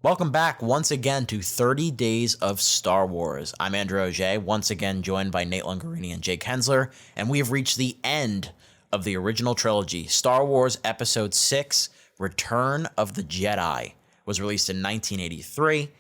Welcome back once again to 30 Days of Star Wars. I'm Andrew Auger, once again joined by Nate Lungarini and Jake Hensler, and we have reached the end of the original trilogy. Star Wars Episode 6, Return of the Jedi, was released in 1983.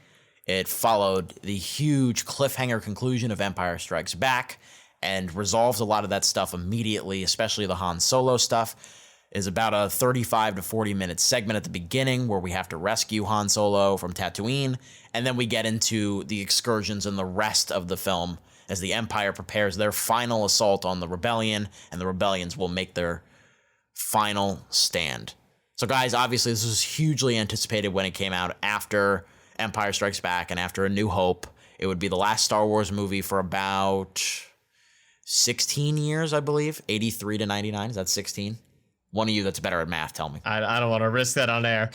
It followed the huge cliffhanger conclusion of Empire Strikes Back and resolves a lot of that stuff immediately, especially the Han Solo stuff. Is about a 35 to 40 minute segment at the beginning where we have to rescue Han Solo from Tatooine, and then we get into the excursions and the rest of the film as the Empire prepares their final assault on the Rebellion, and the Rebellions will make their final stand. So guys, obviously this was hugely anticipated when it came out after Empire Strikes Back and after A New Hope. It would be the last Star Wars movie for about 16 years, I believe. 83 to 99, is that 16? One of you that's better at math, tell me. I don't want to risk that on air.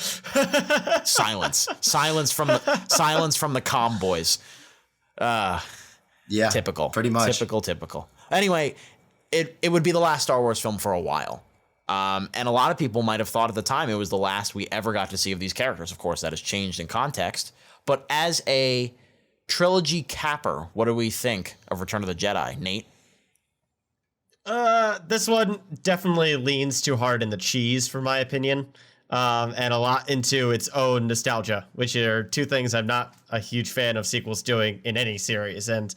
Silence from the comm boys. Yeah, Typical. Pretty much. Typical. Anyway, it would be the last Star Wars film for a while. And a lot of people might have thought at the time it was the last we ever got to see of these characters. Of course, that has changed in context. But as a trilogy capper, what do we think of Return of the Jedi? Nate? This one definitely leans too hard in the cheese, for my opinion, and a lot into its own nostalgia, which are two things I'm not a huge fan of sequels doing in any series. And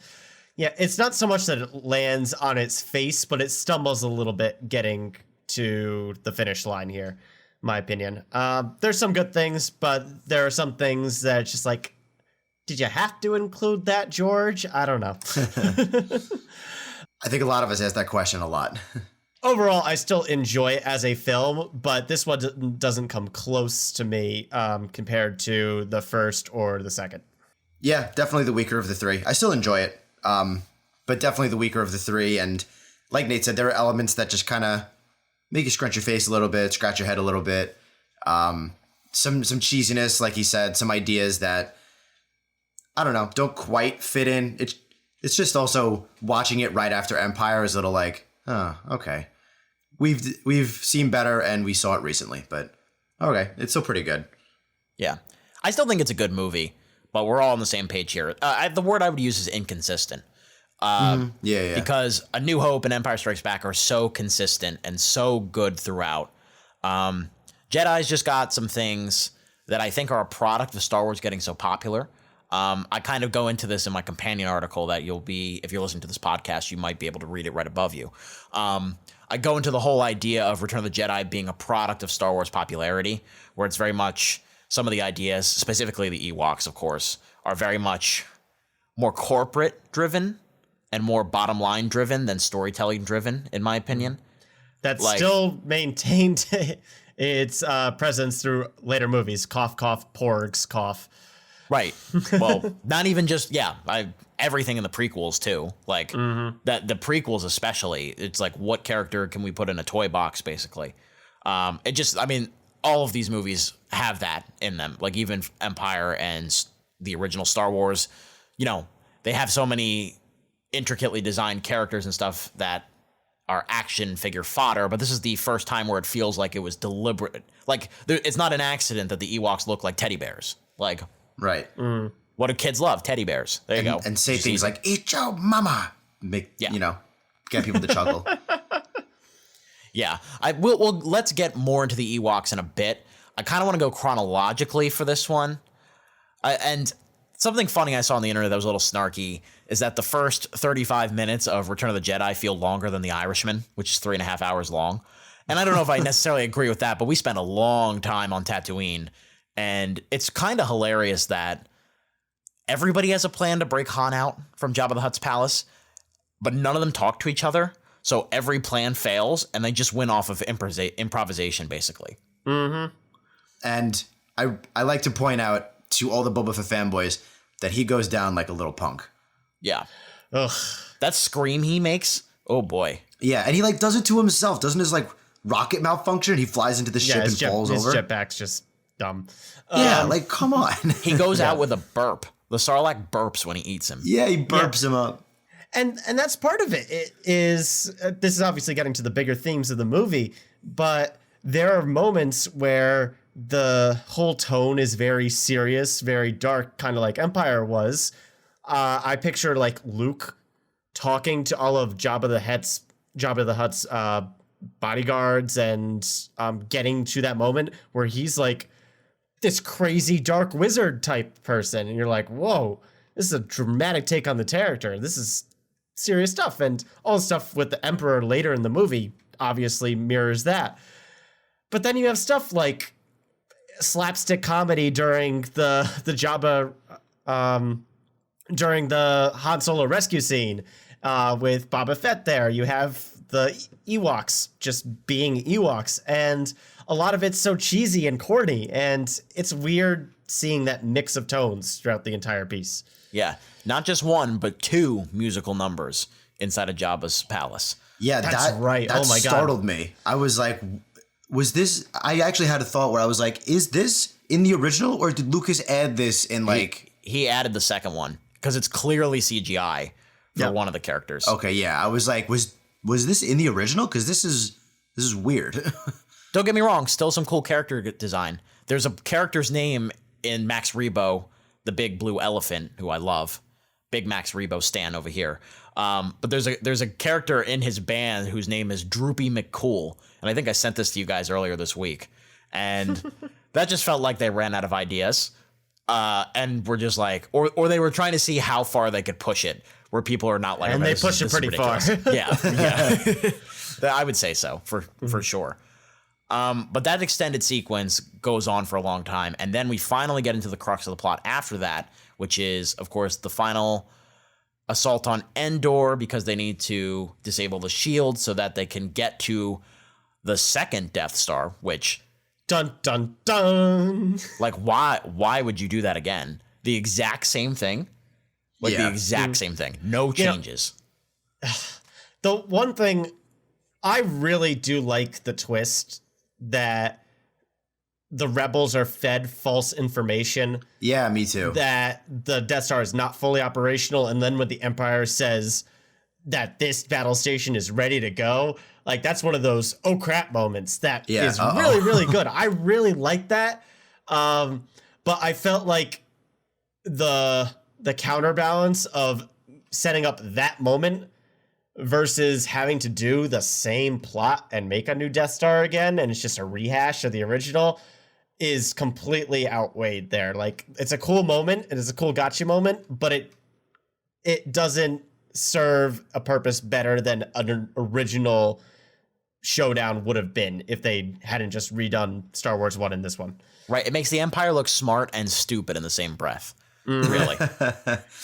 yeah, it's not so much that it lands on its face, but it stumbles a little bit getting to the finish line here, in my opinion. There's some good things, but there are some things that it's just like, did you have to include that, George? I don't know. I think a lot of us ask that question a lot. Overall, I still enjoy it as a film, but this one doesn't come close to me compared to the first or the second. Yeah, definitely the weaker of the three. I still enjoy it, but definitely the weaker of the three. And like Nate said, there are elements that just kind of make you scrunch your face a little bit, scratch your head a little bit. Some cheesiness, like he said, some ideas that, I don't know, don't quite fit in. It's just also watching it right after Empire is a little like, oh, okay. We've seen better and we saw it recently, but okay, it's still pretty good. Yeah. I still think it's a good movie, but we're all on the same page here. The word I would use is inconsistent. Yeah. Because A New Hope and Empire Strikes Back are so consistent and so good throughout. Jedi's just got some things that I think are a product of Star Wars getting so popular. I kind of go into this in my companion article that you'll be, if you're listening to this podcast, you might be able to read it right above you. I go into the whole idea of Return of the Jedi being a product of Star Wars popularity, where it's very much, some of the ideas, specifically the Ewoks, of course, are very much more corporate driven and more bottom line driven than storytelling driven, in my opinion. That's still maintained its presence through later movies. Cough, cough, porgs, cough. Right. Well, not even just, everything in the prequels too. Like that, the prequels especially, it's like, what character can we put in a toy box, basically? All of these movies have that in them. Like even Empire and the original Star Wars, they have so many intricately designed characters and stuff that are action figure fodder, but this is the first time where it feels like it was deliberate. Like it's not an accident that the Ewoks look like teddy bears. Like, right. What do kids love? Teddy bears. There you go. And say things like, eat your mama. Get people to chuckle. Yeah. Let's get more into the Ewoks in a bit. I kind of want to go chronologically for this one. And something funny I saw on the internet that was a little snarky is that the first 35 minutes of Return of the Jedi feel longer than The Irishman, which is 3.5 hours long. And I don't know if I necessarily agree with that, but we spent a long time on Tatooine. And it's kind of hilarious that everybody has a plan to break Han out from Jabba the Hutt's palace, but none of them talk to each other. So every plan fails, and they just win off of improvisation, basically. Mm-hmm. And I like to point out to all the Boba Fett fanboys that he goes down like a little punk. Yeah. Ugh. That scream he makes, oh boy. Yeah, and he does it to himself. Doesn't his rocket malfunction? He flies into the ship and falls over. His jetpack's just dumb. Yeah, come on. He goes out with a burp. The Sarlacc burps when he eats him. Yeah, he burps him up. And that's part of it. This is obviously getting to the bigger themes of the movie, but there are moments where the whole tone is very serious, very dark, kind of like Empire was. I picture like Luke talking to all of Jabba the Hutt's bodyguards and getting to that moment where he's like this crazy dark wizard type person, and you're like, whoa, this is a dramatic take on the character. This is serious stuff. And all the stuff with the Emperor later in the movie obviously mirrors that. But then you have stuff like slapstick comedy during the Jabba during the Han Solo rescue scene with Boba Fett there. You have the Ewoks just being Ewoks, and a lot of it's so cheesy and corny, and it's weird seeing that mix of tones throughout the entire piece. Yeah, not just one, but two musical numbers inside of Jabba's palace. Yeah, That's right. That Oh my God. startled me. I was like, was this? I actually had a thought where I was like, is this in the original, or did Lucas add this in like? He added the second one because it's clearly CGI for one of the characters. Okay, yeah, I was like, was this in the original? Because this is weird. Don't get me wrong, still some cool character design. There's a character's name in Max Rebo, the big blue elephant, who I love. Big Max Rebo stan over here. But there's a character in his band whose name is Droopy McCool, and I think I sent this to you guys earlier this week. And that just felt like they ran out of ideas. And were just like, or they were trying to see how far they could push it, where people are not like, And they push it pretty far. Yeah. I would say so for sure. But that extended sequence goes on for a long time, and then we finally get into the crux of the plot after that, which is, of course, the final assault on Endor, because they need to disable the shield so that they can get to the second Death Star, which... Dun, dun, dun. Like, why would you do that again? The exact same thing? Like, the exact same thing. No changes. The one thing, I really do like the twist that the rebels are fed false information. Yeah, me too. That the Death Star is not fully operational, and then when the Empire says that this battle station is ready to go, like, that's one of those oh crap moments that is really, really good. I really like that. But I felt like the counterbalance of setting up that moment versus having to do the same plot and make a new Death Star again, and it's just a rehash of the original, is completely outweighed there. Like, it's a cool moment, it is a cool gotcha moment, but it doesn't serve a purpose better than an original showdown would have been if they hadn't just redone Star Wars 1 in this one. Right. It makes the Empire look smart and stupid in the same breath. Really.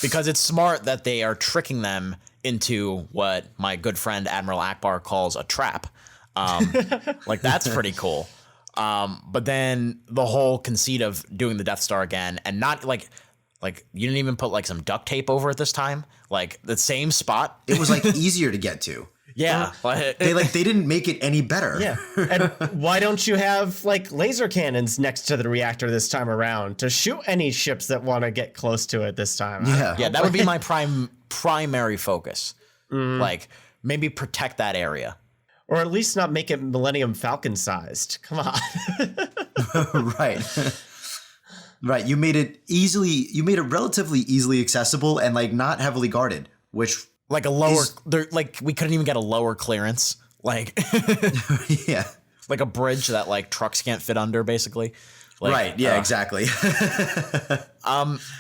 Because it's smart that they are tricking them into what my good friend Admiral Akbar calls a trap. Like, that's pretty cool. But then the whole conceit of doing the Death Star again, and not like you didn't even put like some duct tape over it this time, like the same spot. It was like easier to get to. Yeah. They didn't make it any better. Yeah. And why don't you have like laser cannons next to the reactor this time around to shoot any ships that want to get close to it this time? Yeah, that would be my primary focus. Like, maybe protect that area. Or at least not make it Millennium Falcon sized. Come on. Right. Right. You made it relatively easily accessible and like not heavily guarded, which like a lower, we couldn't even get a lower clearance. Like, yeah, like a bridge that like trucks can't fit under, basically. Like, right. Yeah, exactly.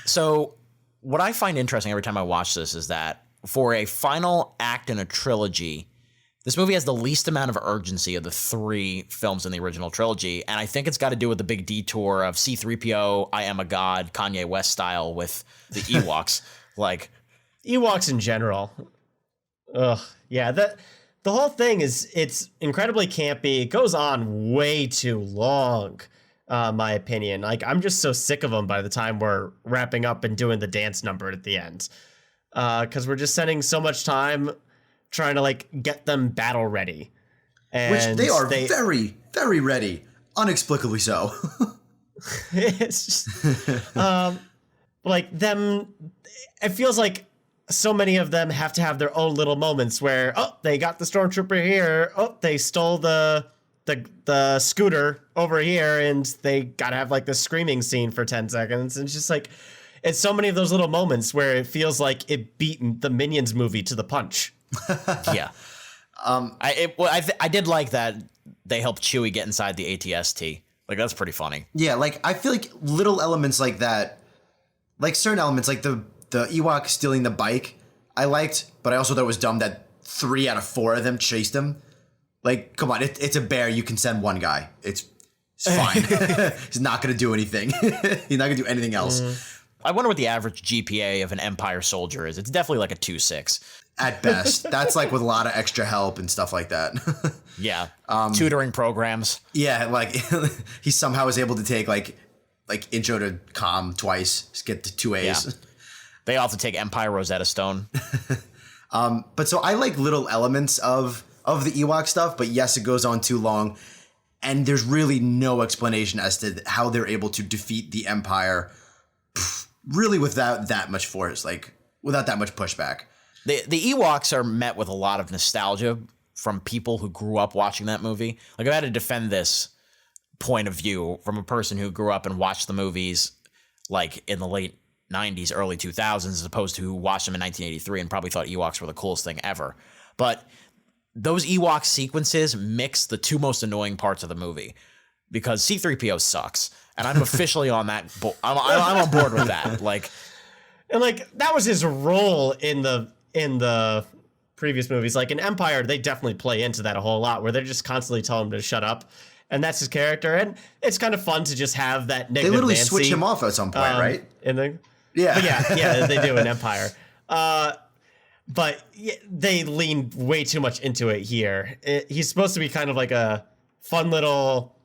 So what I find interesting every time I watch this is that for a final act in a trilogy, this movie has the least amount of urgency of the three films in the original trilogy, and I think it's got to do with the big detour of C-3PO, I Am a God, Kanye West style with the Ewoks. Like, Ewoks in general. Ugh. Yeah, the whole thing it's incredibly campy. It goes on way too long, my opinion. Like, I'm just so sick of them by the time we're wrapping up and doing the dance number at the end. Because we're just spending so much time trying to like get them battle ready. And which they are very, very ready. Inexplicably so. It's just like them. It feels like so many of them have to have their own little moments where, oh, they got the stormtrooper here. Oh, they stole the the scooter over here, and they gotta have like the screaming scene for 10 seconds. And it's just like, it's so many of those little moments where it feels like it beat the Minions movie to the punch. Yeah. I did like that they helped Chewie get inside the ATST. Like, that's pretty funny. Yeah, like, I feel like little elements like that, like certain elements, like the Ewok stealing the bike, I liked, but I also thought it was dumb that 3 out of 4 of them chased him. Like, come on, it's a bear. You can send one guy. It's fine. He's not going to do anything. He's not going to do anything else. I wonder what the average GPA of an Empire soldier is. It's definitely like a 2.6. At best. That's like with a lot of extra help and stuff like that. Yeah. Tutoring programs. Yeah, like he somehow was able to take like intro to comm twice, just get to 2 A's. Yeah. They all have to take Empire Rosetta Stone. But so I like little elements of the Ewok stuff, but yes, it goes on too long. And there's really no explanation as to how they're able to defeat the Empire really without that much force, like without that much pushback. The Ewoks are met with a lot of nostalgia from people who grew up watching that movie. Like, I've had to defend this point of view from a person who grew up and watched the movies like in the late 90s, early 2000s, as opposed to who watched them in 1983 and probably thought Ewoks were the coolest thing ever. But those Ewok sequences mix the two most annoying parts of the movie, because C-3PO sucks. And I'm officially on that. I'm on board with that. Like, and like that was his role in the previous movies. Like in Empire, they definitely play into that a whole lot, where they're just constantly telling him to shut up, and that's his character. And it's kind of fun to just have that negative. They literally Nancy, switch him off at some point, right? Yeah, but yeah, they do in Empire. But they lean way too much into it here. He's supposed to be kind of like a fun little.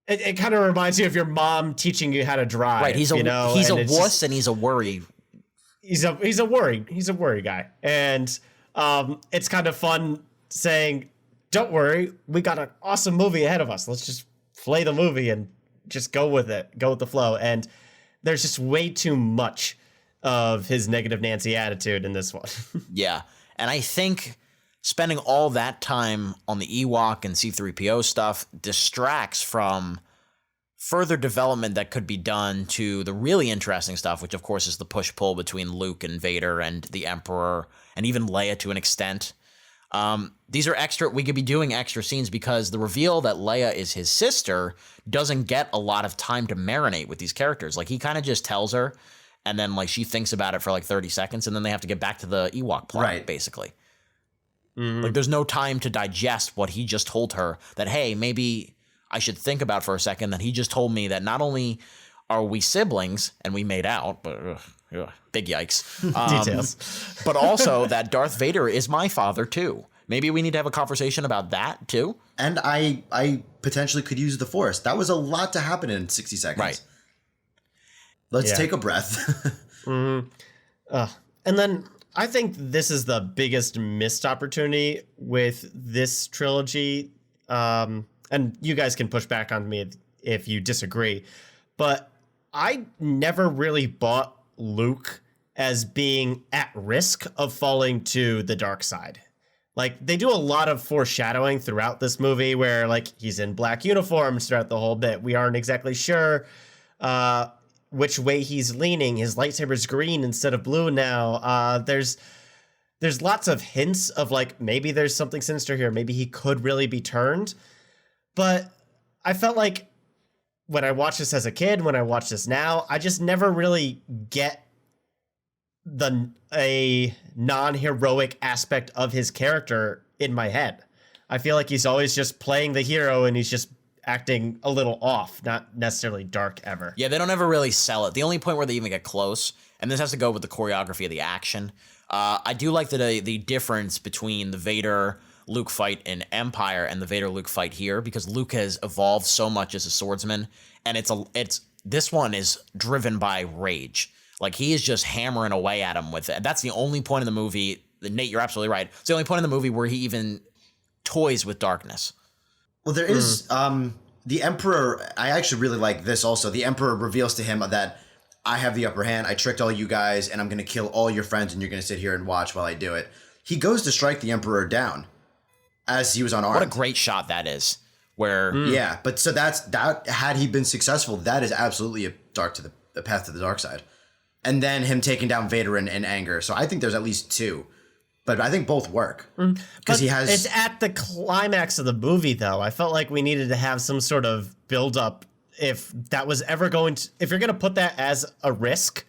It kind of reminds you of your mom teaching you how to drive. Right, he's a wuss and he's a worry. He's a worry guy, and it's kind of fun saying, "Don't worry, we got an awesome movie ahead of us. Let's just play the movie and just go with it, go with the flow." And there's just way too much of his negative Nancy attitude in this one. Yeah, and I think spending all that time on the Ewok and C-3PO stuff distracts from further development that could be done to the really interesting stuff, which of course is the push-pull between Luke and Vader and the Emperor and even Leia to an extent. These are extra. We could be doing extra scenes because the reveal that Leia is his sister doesn't get a lot of time to marinate with these characters. Like, he kind of just tells her, and then like she thinks about it for like 30 seconds, and then they have to get back to the Ewok plot, basically. Mm-hmm. Like, there's no time to digest what he just told her, that, hey, maybe I should think about for a second that he just told me that not only are we siblings and we made out, but big yikes. Details. But also that Darth Vader is my father too. Maybe we need to have a conversation about that too. And I potentially could use the Force. That was a lot to happen in 60 seconds. Right. Let's take a breath. Mm-hmm. And then I think this is the biggest missed opportunity with this trilogy. And you guys can push back on me if you disagree. But I never really bought Luke as being at risk of falling to the dark side. Like, they do a lot of foreshadowing throughout this movie where, like, he's in black uniforms throughout the whole bit. We aren't exactly sure which way he's leaning. His lightsaber's green instead of blue now. There's lots of hints of, like, maybe there's something sinister here. Maybe he could really be turned. But I felt like when I watched this as a kid, when I watch this now, I just never really get a non-heroic aspect of his character in my head. I feel like he's always just playing the hero and he's just acting a little off, not necessarily dark ever. Yeah, they don't ever really sell it. The only point where they even get close, and this has to go with the choreography of the action. I do like the difference between the Vader Luke fight in Empire and the Vader Luke fight here, because Luke has evolved so much as a swordsman, and this one is driven by rage. Like, he is just hammering away at him with it. That's the only point in the movie. Nate, you're absolutely right. It's the only point in the movie where he even toys with darkness. Well, there is the Emperor. I actually really like this also. The Emperor reveals to him that I have the upper hand. I tricked all you guys, and I'm going to kill all your friends, and you're going to sit here and watch while I do it. He goes to strike the Emperor down. as he was unarmed. What a great shot that is. Where Yeah, but so that had he been successful, that is absolutely a path to the dark side. And then him taking down Vader in anger. So I think there's at least two. But I think both work. Because he has... It's at the climax of the movie, though. I felt like we needed to have some sort of build-up. If that was ever going to... If you're going to put that as a risk,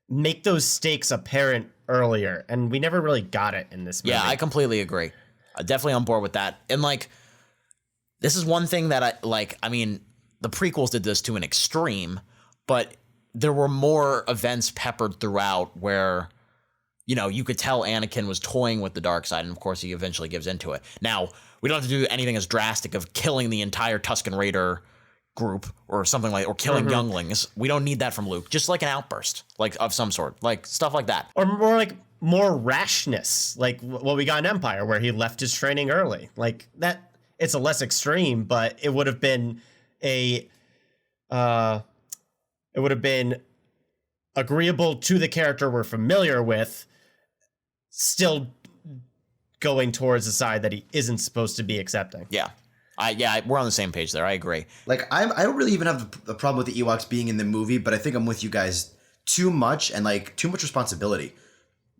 make those stakes apparent earlier. And we never really got it in this movie. Yeah, I completely agree. Definitely on board with that. And, like, this is one thing that I mean, the prequels did this to an extreme, but there were more events peppered throughout where... You know, you could tell Anakin was toying with the dark side, and of course he eventually gives into it. Now, we don't have to do anything as drastic of killing the entire Tusken Raider group or something like, or killing younglings. We don't need that from Luke. Just like an outburst, like of some sort, like stuff like that. Or more like more rashness, like what we got in Empire, where he left his training early. Like that, it's a less extreme, but it would have been agreeable to the character we're familiar with, still going towards the side that he isn't supposed to be accepting. Yeah. We're on the same page there. I agree. Like, I don't really even have a problem with the Ewoks being in the movie, but I think I'm with you guys too much and, like, too much responsibility.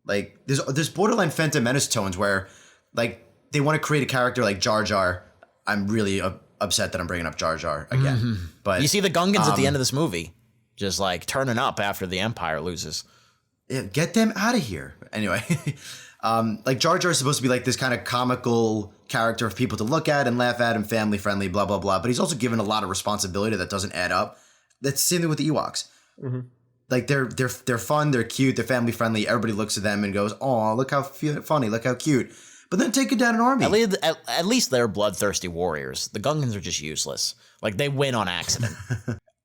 Like, there's borderline Phantom Menace tones where, like, they want to create a character like Jar Jar. I'm really upset that I'm bringing up Jar Jar again. But you see the Gungans at the end of this movie just, like, turning up after the Empire loses. Yeah, get them out of here. Anyway, like Jar Jar is supposed to be like this kind of comical character for people to look at and laugh at and family friendly, blah, blah, blah. But he's also given a lot of responsibility that doesn't add up. That's the same thing with the Ewoks. Like they're fun, they're cute, they're family friendly. Everybody looks at them and goes, "Oh, look how funny, look how cute." But then take down an army. At least they're bloodthirsty warriors. The Gungans are just useless. Like they win on accident.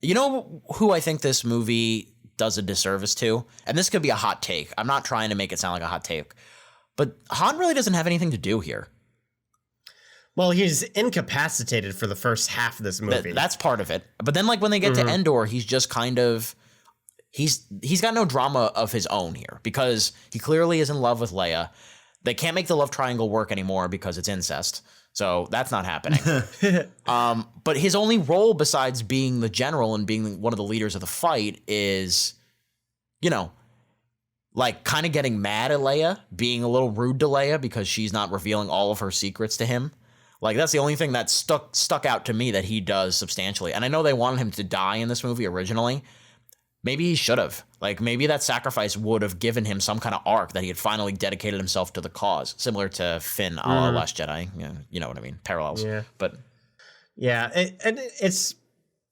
You know who I think this movie does a disservice to? And this could be a hot take. I'm not trying to make it sound like a hot take. But Han really doesn't have anything to do here. Well, he's incapacitated for the first half of this movie. That's part of it. But then, like, when they get to Endor, he's just kind of... He's got no drama of his own here. Because he clearly is in love with Leia. They can't make the love triangle work anymore because it's incest. So that's not happening. But his only role besides being the general and being one of the leaders of the fight is, you know, like kind of getting mad at Leia, being a little rude to Leia because she's not revealing all of her secrets to him. Like that's the only thing that stuck out to me that he does substantially. And I know they wanted him to die in this movie originally. Maybe he should have. Like, maybe that sacrifice would have given him some kind of arc that he had finally dedicated himself to the cause, similar to Finn a la Last Jedi. Yeah, you know what I mean? Parallels. Yeah. But yeah, and it's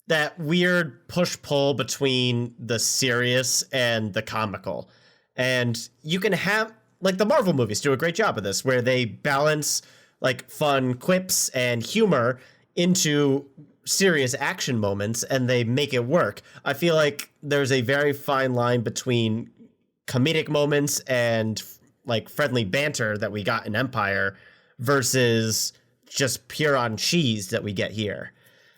that weird push-pull between the serious and the comical. And you can have, like, the Marvel movies do a great job of this, where they balance, like, fun quips and humor into serious action moments and they make it work. I feel like there's a very fine line between comedic moments and like friendly banter that we got in Empire versus just pure on cheese that we get here.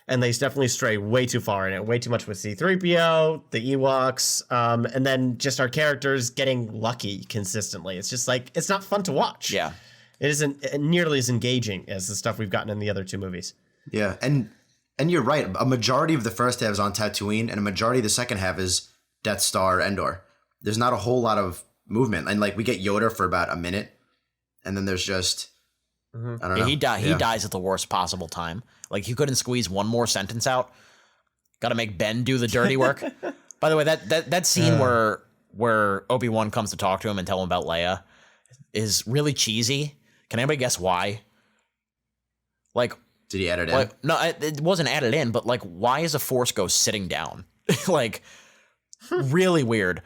And they definitely stray way too far in it, way too much with C-3PO, the Ewoks, and then just our characters getting lucky consistently. It's just like, it's not fun to watch. yeah, It isn't nearly as engaging as the stuff we've gotten in the other two movies. Yeah, and you're right. A majority of the first half is on Tatooine, and a majority of the second half is Death Star, Endor. There's not a whole lot of movement, and like we get Yoda for about a minute, and then there's just I don't know. He dies at the worst possible time. Like he couldn't squeeze one more sentence out. Got to make Ben do the dirty work. By the way, that scene where Obi-Wan comes to talk to him and tell him about Leia is really cheesy. Can anybody guess why? Like. Did he edit like, in? No, it wasn't added in, but like, why is a Force Ghost sitting down? Like, really weird.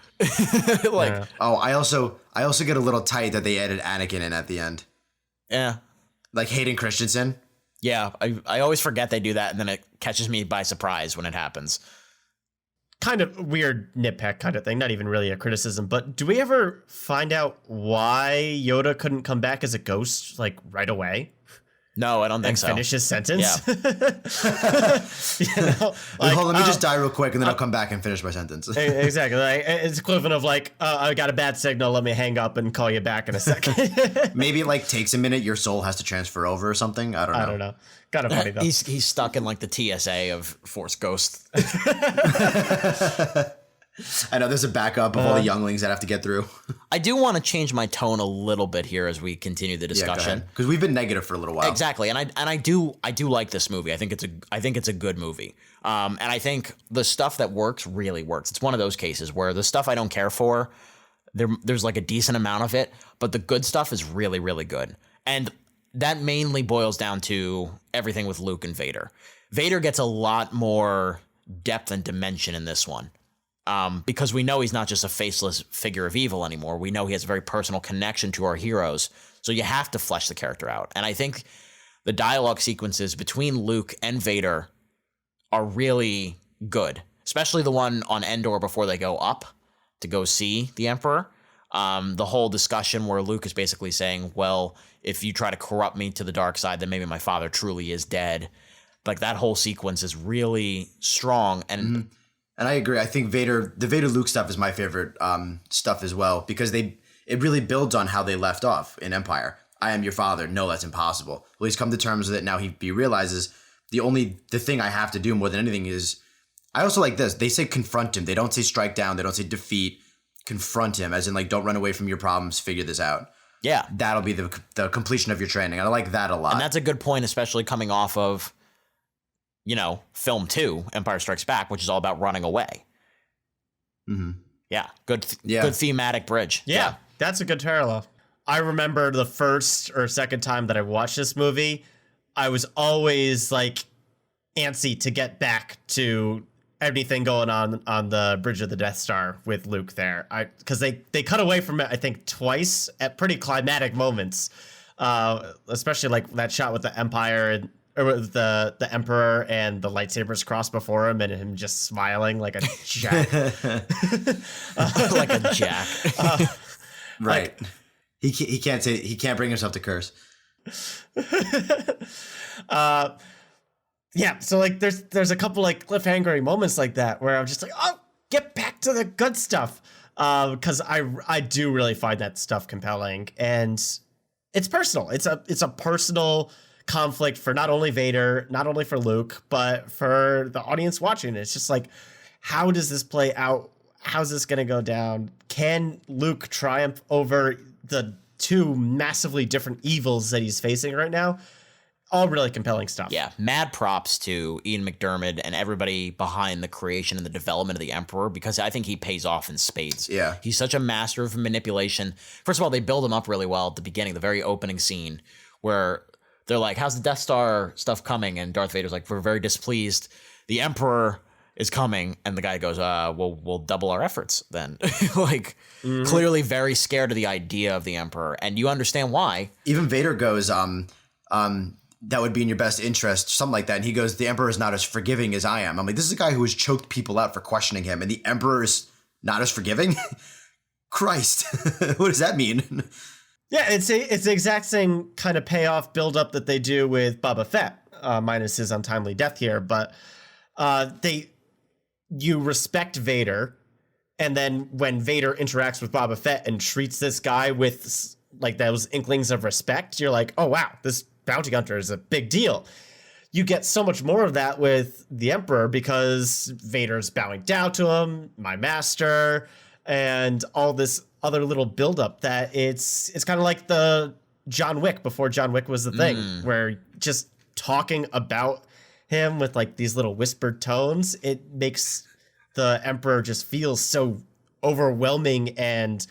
Like, oh, I also get a little tight that they added Anakin in at the end. Yeah, like Hayden Christensen. Yeah, I always forget they do that, and then it catches me by surprise when it happens. Kind of weird nitpick kind of thing, not even really a criticism, but do we ever find out why Yoda couldn't come back as a ghost like right away? No, I don't think and so. finish his sentence. Yeah. Hold on, let me just die real quick, and then I'll come back and finish my sentence. Exactly. Like, it's equivalent of like, I got a bad signal. Let me hang up and call you back in a second. Maybe it like takes a minute. Your soul has to transfer over or something. I don't know. Kind of funny though. He's stuck in like the TSA of Force Ghost. I know there's a backup of all the younglings that have to get through. I do want to change my tone a little bit here as we continue the discussion. Because we've been negative for a little while. Exactly, and I do like this movie. I think it's a good movie. And I think the stuff that works really works. It's one of those cases where the stuff I don't care for, there's like a decent amount of it, but the good stuff is really, really good. And that mainly boils down to everything with Luke and Vader. Vader gets a lot more depth and dimension in this one. Because we know he's not just a faceless figure of evil anymore. We know he has a very personal connection to our heroes. So you have to flesh the character out. And I think the dialogue sequences between Luke and Vader are really good, especially the one on Endor before they go up to go see the Emperor. The whole discussion where Luke is basically saying, well, if you try to corrupt me to the dark side, then maybe my father truly is dead. Like that whole sequence is really strong. And And I agree. I think the Vader Luke stuff is my favorite stuff as well, because it really builds on how they left off in Empire. I am your father. No, that's impossible. Well, he's come to terms with it now. He realizes the thing I have to do more than anything is, I also like this. They say confront him. They don't say strike down. They don't say defeat. Confront him, as in like, don't run away from your problems. Figure this out. yeah, That'll be the completion of your training. I like that a lot. and that's a good point, especially coming off of, film 2, Empire Strikes Back, which is all about running away. Mm-hmm. Yeah, good thematic bridge. Yeah, that's a good parallel. I remember the first or second time that I watched this movie, I was always like antsy to get back to anything going on the bridge of the Death Star with Luke there. Because they cut away from it, I think, twice at pretty climatic moments, especially like that shot with the Empire and or with the Emperor and the lightsabers crossed before him and him just smiling like a jack. Like a jack. Right. He can't bring himself to curse. Yeah, so like there's a couple like cliffhangery moments like that where I'm just like, oh, get back to the good stuff. Because I do really find that stuff compelling, and it's personal. It's a personal conflict for not only Vader, not only for Luke, but for the audience watching. It's just like, how does this play out? How's this going to go down? Can Luke triumph over the two massively different evils that he's facing right now? All really compelling stuff. Yeah, mad props to Ian McDiarmid and everybody behind the creation and the development of the Emperor, because I think he pays off in spades. Yeah. He's such a master of manipulation. First of all, they build him up really well at the beginning, the very opening scene, where they're like, how's the Death Star stuff coming? And Darth Vader's like, we're very displeased. The Emperor is coming. And the guy goes, we'll double our efforts then. Like, clearly very scared of the idea of the Emperor. And you understand why. Even Vader goes, that would be in your best interest, something like that. And he goes, the Emperor is not as forgiving as I am. I'm like, this is a guy who has choked people out for questioning him, and the Emperor is not as forgiving? Christ. What does that mean? Yeah, it's the exact same kind of payoff buildup that they do with Boba Fett, minus his untimely death here. But you respect Vader, and then when Vader interacts with Boba Fett and treats this guy with like those inklings of respect, you're like, oh wow, this bounty hunter is a big deal. You get so much more of that with the Emperor because Vader's bowing down to him, my master, and all this other little buildup that it's kind of like the John Wick before John Wick was the thing, where just talking about him with like these little whispered tones, it makes the Emperor just feel so overwhelming and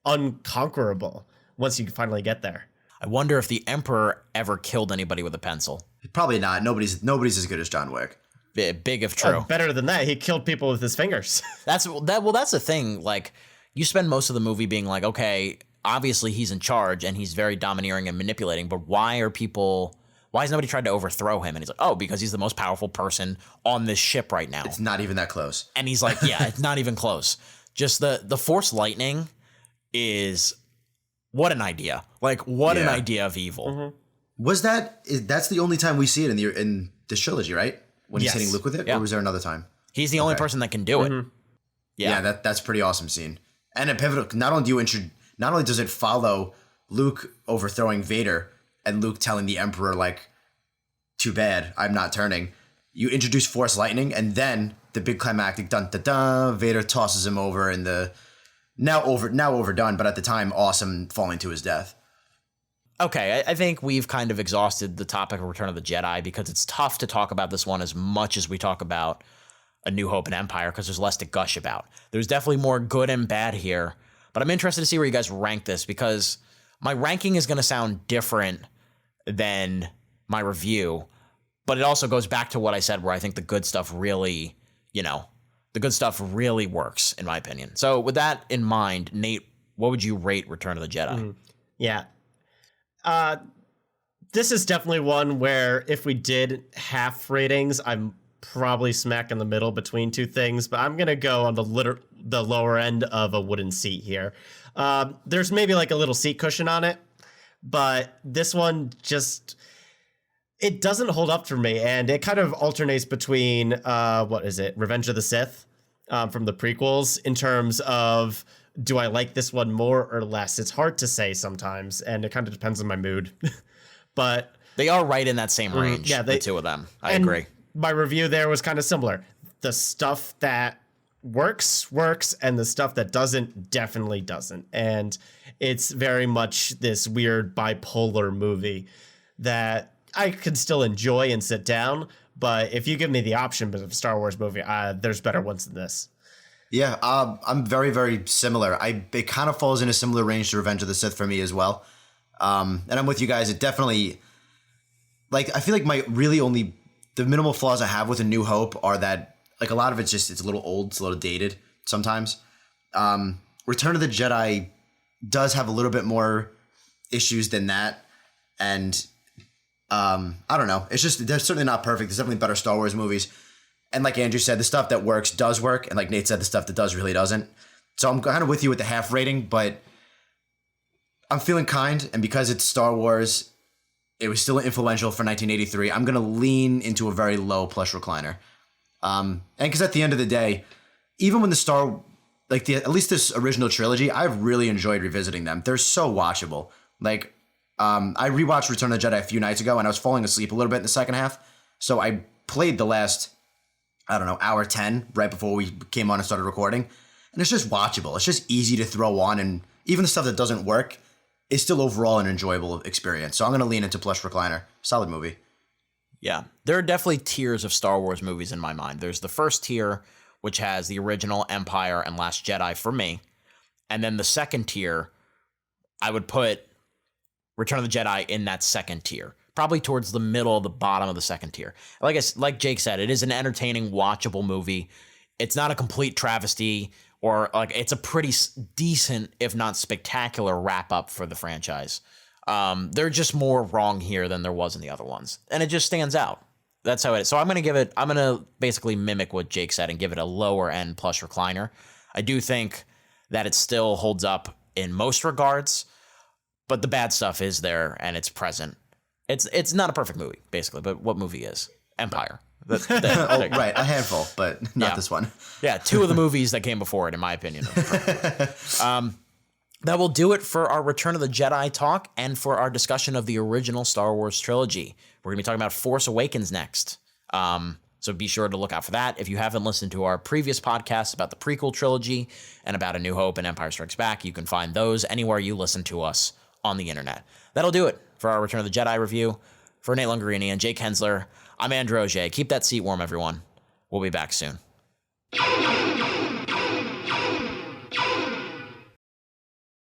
unconquerable once you finally get there. I wonder if the Emperor ever killed anybody with a pencil. Probably not. Nobody's as good as John Wick. Big if true. Better than that, he killed people with his fingers. That's the thing. Like, you spend most of the movie being like, okay, obviously he's in charge and he's very domineering and manipulating, but why has nobody tried to overthrow him? And he's like, oh, because he's the most powerful person on this ship right now. It's not even that close. And he's like, yeah, it's not even close. Just the Force lightning is, what an idea. Like, what an idea of evil. That's the only time we see it in this trilogy, right? When he's Yes. hitting Luke with it, or was there another time? He's the only person that can do it. Yeah, that's pretty awesome scene. And a pivotal. Not only does it follow Luke overthrowing Vader and Luke telling the Emperor like, "Too bad, I'm not turning." You introduce Force lightning, and then the big climactic dun dun dun. Vader tosses him over in the now overdone, but at the time awesome falling to his death. Okay, I think we've kind of exhausted the topic of Return of the Jedi because it's tough to talk about this one as much as we talk about A New Hope and Empire because there's less to gush about. There's definitely more good and bad here, but I'm interested to see where you guys rank this because my ranking is going to sound different than my review, but it also goes back to what I said where I think the good stuff really, the good stuff really works in my opinion. So with that in mind, Nate, what would you rate Return of the Jedi? Yeah. This is definitely one where if we did half ratings, I'm probably smack in the middle between two things, but I'm going to go on the lower end of a wooden seat here. There's maybe like a little seat cushion on it, but this one it doesn't hold up for me, and it kind of alternates between, Revenge of the Sith from the prequels in terms of, do I like this one more or less? It's hard to say sometimes, and it kind of depends on my mood. But they are right in that same range, the two of them. I agree. My review there was kind of similar. The stuff that works, and the stuff that doesn't, definitely doesn't. And it's very much this weird bipolar movie that I could still enjoy and sit down, but if you give me the option of a Star Wars movie, there's better ones than this. Yeah, I'm very, very similar. It kind of falls in a similar range to Revenge of the Sith for me as well. And I'm with you guys. It definitely, I feel like the minimal flaws I have with A New Hope are that, a lot of it's a little old, it's a little dated sometimes. Return of the Jedi does have a little bit more issues than that. And I don't know. It's just, they're certainly not perfect. There's definitely better Star Wars movies. And like Andrew said, the stuff that works does work. And like Nate said, the stuff that does really doesn't. So I'm kind of with you with the half rating, but I'm feeling kind. And because it's Star Wars, it was still influential for 1983. I'm going to lean into a very low plush recliner. And because at the end of the day, even when at least this original trilogy, I've really enjoyed revisiting them. They're so watchable. I rewatched Return of the Jedi a few nights ago, and I was falling asleep a little bit in the second half. So I played the last, hour 10 right before we came on and started recording. And it's just watchable. It's just easy to throw on. And even the stuff that doesn't work is still overall an enjoyable experience. So I'm going to lean into plush recliner. Solid movie. Yeah, there are definitely tiers of Star Wars movies in my mind. There's the first tier, which has the original Empire and Last Jedi for me. And then the second tier, I would put Return of the Jedi in that second tier, probably towards the middle, the bottom of the second tier. Like Jake said, it is an entertaining, watchable movie. It's not a complete travesty, or it's a pretty decent, if not spectacular, wrap up for the franchise. They're just more wrong here than there was in the other ones, and it just stands out. That's how it is. So I'm gonna basically mimic what Jake said and give it a lower end plush recliner. I do think that it still holds up in most regards, but the bad stuff is there and it's present. It's not a perfect movie, basically, but what movie is? Empire. Right, a handful, but not this one. Yeah, two of the movies that came before it, in my opinion. That will do it for our Return of the Jedi talk and for our discussion of the original Star Wars trilogy. We're going to be talking about Force Awakens next. So be sure to look out for that. If you haven't listened to our previous podcasts about the prequel trilogy and about A New Hope and Empire Strikes Back, you can find those anywhere you listen to us on the internet. That'll do it for our Return of the Jedi review. For Nate Lungarini and Jake Hensler, I'm Andrew Auger. Keep that seat warm, everyone. We'll be back soon.